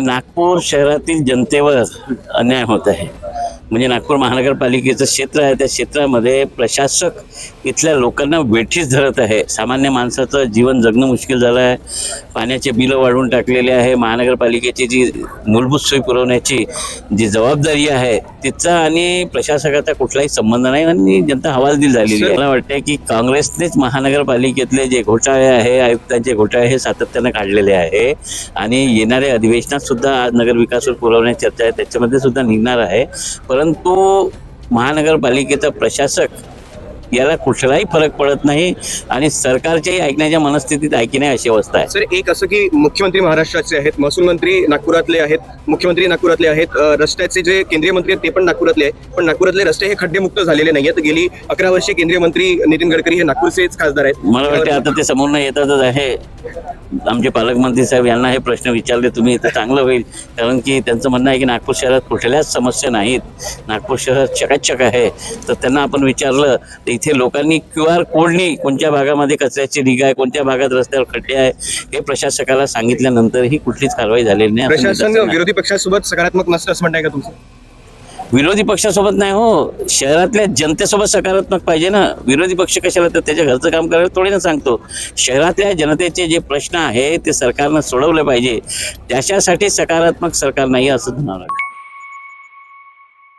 नागपूर शहरातील जनतेवर अन्याय होत आहे. म्हणजे नागपूर महानगरपालिकेचं क्षेत्र आहे, त्या क्षेत्रामध्ये प्रशासक इथल्या लोकांना वेठीस धरत आहे. सामान्य माणसाचं जीवन जगणं मुश्किल झालं आहे. पाण्याचे बिलं वाढवून टाकलेले आहे. महानगरपालिकेची जी मूलभूत सोयी पुरवण्याची जी जबाबदारी आहे तिचा आणि प्रशासकाचा कुठलाही संबंध नाही आणि जनता हवालदिल झालेली आहे. मला वाटतं की काँग्रेसनेच महानगरपालिकेतले जे घोटाळे आहे, आयुक्तांचे घोटाळे हे सातत्यानं काढलेले आहे आणि येणाऱ्या अधिवेशनात सुद्धा नगर विकास पुरवण्याची चर्चा आहे, त्याच्यामध्ये सुद्धा निघणार आहे. परंतु महानगरपालिकेचा प्रशासक याला कुठलाही फरक पडत नाही आणि सरकारच्याही ऐकण्याच्या मनस्थितीत ऐकी नाही अशी अवस्था आहे. सर, एक असं की मुख्यमंत्री महाराष्ट्राचे आहेत, महसूल मंत्री नागपुरातले आहेत, मुख्यमंत्री नागपुरातले आहेत, रस्त्याचे जे केंद्रीय मंत्री आहेत ते पण नागपुरातले आहेत, पण नागपुरातले रस्ते हे खड्डेमुक्त झालेले नाही आहेत. गेली 11 वर्षे केंद्रीय मंत्री नितीन गडकरी हे नागपूरचेच खासदार आहेत. मला वाटतं आता ते समोर येतातच आहे. आमचे पालकमंत्री साहेब यांना हे प्रश्न विचारले तुम्ही तर चांगलं होईल, कारण की त्यांचं म्हणणं आहे की नागपूर शहरात कुठल्याच समस्या नाहीत, नागपूर शहर चकाचक आहे. तर त्यांना आपण विचारलं तर इथे लोकांनी QR कोडनी कोणत्या भागामध्ये कचऱ्याची ढीग आहे, कोणत्या भागात रस्त्यावर खड्डे आहे हे प्रशासकाला सांगितल्यानंतरही कुठलीच कारवाई झालेली नाही. प्रशासन विरोधी पक्षासोबत सकारात्मक नसतं असं म्हणणं आहे का तुमचं? विरोधी पक्षासोबत नाही हो, शहरातल्या जनतेसोबत सकारात्मक पाहिजे ना. विरोधी पक्ष कशाला तर त्याच्या घरचं काम करायला थोडी ना सांगतो. शहरातल्या जनतेचे जे प्रश्न आहे ते सरकारनं सोडवले पाहिजे, त्याच्यासाठी सकारात्मक सरकार नाही असं म्हणावं लागतं.